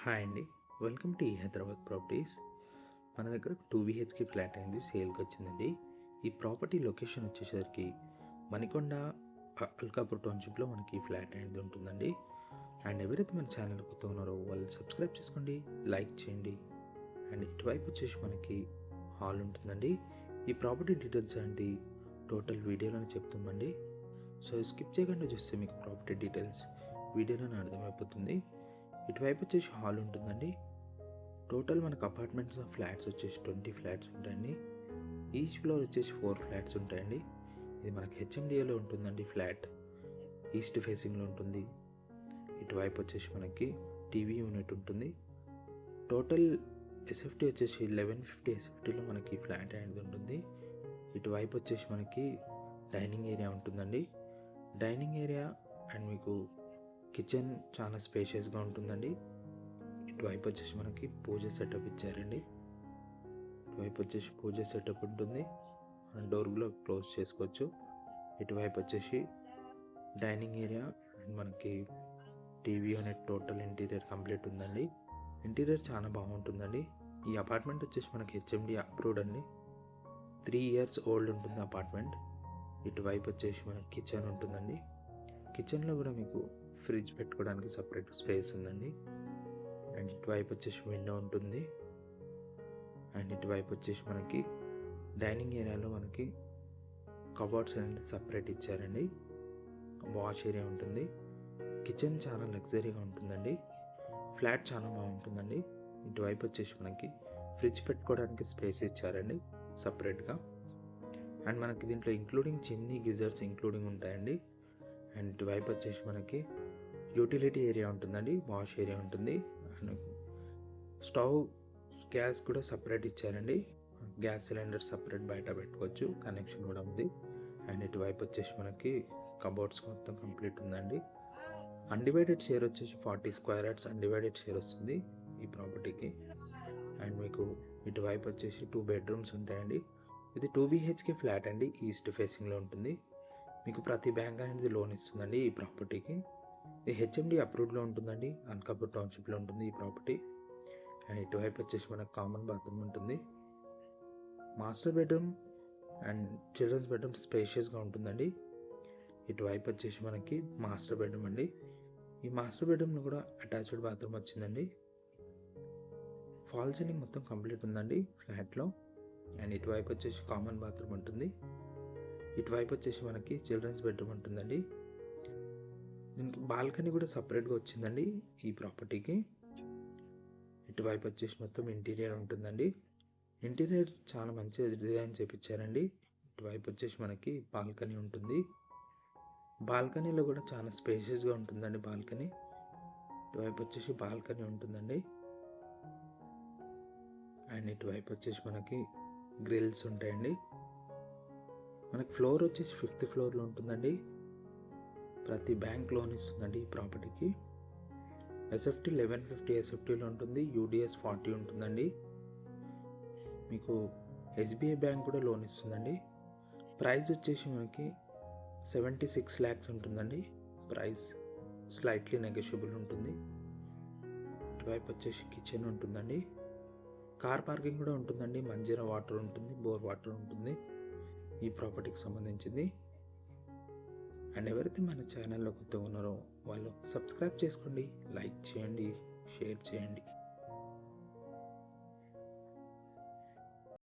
Hi అండి. Welcome to Hyderabad properties. మన దగ్గర 2 BHK ఫ్లాట్ అనేది సేల్కి వచ్చిందండి. ఈ ప్రాపర్టీ లొకేషన్ వచ్చేసరికి మణికొండ అల్కాపూర్ టౌన్షిప్లో మనకి ఈ ఫ్లాట్ అనేది ఉంటుందండి. అండ్ ఎవరైతే మన ఛానల్ కొత్త ఉన్నారో వాళ్ళు సబ్స్క్రైబ్ చేసుకోండి, లైక్ చేయండి. అండ్ ఇటువైపు వచ్చేసి మనకి హాల్ ఉంటుందండి. ఈ ప్రాపర్టీ డీటెయిల్స్ అనేది టోటల్ వీడియోలోనే చెప్తామండి. సో స్కిప్ చేయకుండా చూస్తే మీకు ప్రాపర్టీ డీటెయిల్స్ వీడియోలోనే అర్థమైపోతుంది. ఇటువైపు వచ్చేసి హాల్ ఉంటుందండి. టోటల్ మనకు అపార్ట్మెంట్స్ ఫ్లాట్స్ వచ్చేసి 20 ఫ్లాట్స్ ఉంటాయండి. ఈచ్ ఫ్లోర్ వచ్చేసి 4 ఫ్లాట్స్ ఉంటాయండి. ఇది మనకి హెచ్ఎండిఏలో ఉంటుందండి. ఫ్లాట్ ఈస్ట్ ఫేసింగ్లో ఉంటుంది. ఇటువైపు వచ్చేసి మనకి టీవీ యూనిట్ ఉంటుంది. టోటల్ ఎస్ఎఫ్టీ వచ్చేసి 1150 ఎస్ఎఫ్టీలో మనకి ఫ్లాట్ అనేది ఉంటుంది. ఇటువైపు వచ్చేసి మనకి డైనింగ్ ఏరియా ఉంటుందండి. డైనింగ్ ఏరియా అండ్ మీకు కిచెన్ చాలా స్పేషియస్గా ఉంటుందండి. ఇటువైపు వచ్చేసి మనకి పూజ సెటప్ ఇచ్చారండి. ఇటువైపు వచ్చేసి పూజ సెటప్ ఉంటుంది. డోర్ కూడా క్లోజ్ చేసుకోవచ్చు. ఇటువైపు వచ్చేసి డైనింగ్ ఏరియా అండ్ మనకి TV unit total interior complete ఉందండి. ఇంటీరియర్ చాలా బాగుంటుందండి. ఈ అపార్ట్మెంట్ వచ్చేసి మనకి హెచ్ఎండి అప్రూవ్డ్ అండి. 3 years ఓల్డ్ ఉంటుంది అపార్ట్మెంట్. ఇటువైపు వచ్చేసి మనకి కిచెన్ ఉంటుందండి. కిచెన్లో కూడా మీకు ఫ్రిడ్జ్ పెట్టుకోవడానికి సపరేట్ స్పేస్ ఉందండి. అండ్ ఇటువైపు వచ్చేసి విండో ఉంటుంది. అండ్ ఇటువైపు వచ్చేసి మనకి డైనింగ్ ఏరియాలో మనకి కబోర్డ్స్ అనేది సపరేట్ ఇచ్చారండి. వాష్ ఏరియా ఉంటుంది. కిచెన్ చాలా లగ్జరీగా ఉంటుందండి. ఫ్లాట్ చాలా బాగుంటుందండి. ఇటువైపు వచ్చేసి మనకి ఫ్రిడ్జ్ పెట్టుకోవడానికి స్పేస్ ఇచ్చారండి సపరేట్గా. అండ్ మనకి దీంట్లో ఇంక్లూడింగ్ చిమ్నీ గిజర్స్ ఇంక్లూడింగ్ ఉంటాయండి. అండ్ ఇటువైపు వచ్చేసి మనకి యూటిలిటీ ఏరియా ఉంటుందండి. వాష్ ఏరియా ఉంటుంది. అండ్ స్టవ్ గ్యాస్ కూడా సపరేట్ ఇచ్చారండి. గ్యాస్ సిలిండర్ సపరేట్ బయట పెట్టుకోవచ్చు. కనెక్షన్ కూడా ఉంది. అండ్ ఇటువైపు వచ్చేసి మనకి కబోర్డ్స్ మొత్తం కంప్లీట్ ఉందండి. అన్డివైడెడ్ షేర్ వచ్చేసి 40 స్క్వేర్ యార్డ్స్ అన్డివైడెడ్ షేర్ వస్తుంది ఈ ప్రాపర్టీకి. అండ్ మీకు ఇటువైపు వచ్చేసి 2 bedrooms ఉంటాయండి. ఇది 2 BHK ఫ్లాట్ అండి. ఈస్ట్ ఫేసింగ్లో ఉంటుంది. మీకు ప్రతి బ్యాంక్ అనేది లోన్ ఇస్తుందండి ఈ ప్రాపర్టీకి. ఇది హెచ్ఎండి అప్రూవ్డ్లో ఉంటుందండి. అల్కాపూర్ టౌన్షిప్లో ఉంటుంది ఈ ప్రాపర్టీ. అండ్ ఇటువైపు వచ్చేసి మనకు కామన్ బాత్రూమ్ ఉంటుంది. Master bedroom and children's bedroom స్పేషియస్గా ఉంటుందండి. ఇటువైపు వచ్చేసి మనకి మాస్టర్ బెడ్రూమ్ అండి. ఈ మాస్టర్ బెడ్రూమ్లో కూడా అటాచ్డ్ బాత్రూమ్ వచ్చిందండి. ఫాల్ సీలింగ్ మొత్తం కంప్లీట్ ఉందండి ఫ్లాట్లో. అండ్ ఇటువైపు వచ్చేసి కామన్ బాత్రూమ్ ఉంటుంది. ఇటువైపు వచ్చేసి మనకి చిల్డ్రన్స్ బెడ్రూమ్ ఉంటుందండి. దీనికి బాల్కనీ కూడా సపరేట్గా వచ్చిందండి ఈ ప్రాపర్టీకి. ఇటువైపు వచ్చేసి మొత్తం ఇంటీరియర్ ఉంటుందండి. ఇంటీరియర్ చాలా మంచిగా డిజైన్ చేపించారండి. ఇటువైపు వచ్చేసి మనకి బాల్కనీ ఉంటుంది. బాల్కనీలో కూడా చాలా స్పేషియస్గా ఉంటుందండి బాల్కనీ. ఇటువైపు వచ్చేసి బాల్కనీ ఉంటుందండి. అండ్ ఇటువైపు వచ్చేసి మనకి గ్రిల్స్ ఉంటాయండి. మనకి ఫ్లోర్ వచ్చేసి 5th ఫ్లోర్లో ఉంటుందండి. ప్రతి బ్యాంక్ లోన్ ఇస్తుందండి ఈ ప్రాపర్టీకి. ఎస్ఎఫ్టీ 1150 ఎస్ఎఫ్టీలో ఉంటుంది. యూడిఎస్ 40 ఉంటుందండి. మీకు ఎస్బీఐ బ్యాంక్ కూడా లోన్ ఇస్తుందండి. ప్రైస్ వచ్చేసి మనకి 76 lakhs ఉంటుందండి. ప్రైస్ స్లైట్లీ నెగోషియబుల్ ఉంటుంది. ఇటువైపు వచ్చేసి కిచెన్ ఉంటుందండి. కార్ పార్కింగ్ కూడా ఉంటుందండి. మంజీరా వాటర్ ఉంటుంది, బోర్ వాటర్ ఉంటుంది ఈ ప్రాపర్టీకి సంబంధించింది. అండ్ ఎవరైతే మన ఛానల్లో కొత్తగా ఉన్నారో వాళ్ళు సబ్స్క్రైబ్ చేసుకోండి, లైక్ చేయండి, షేర్ చేయండి.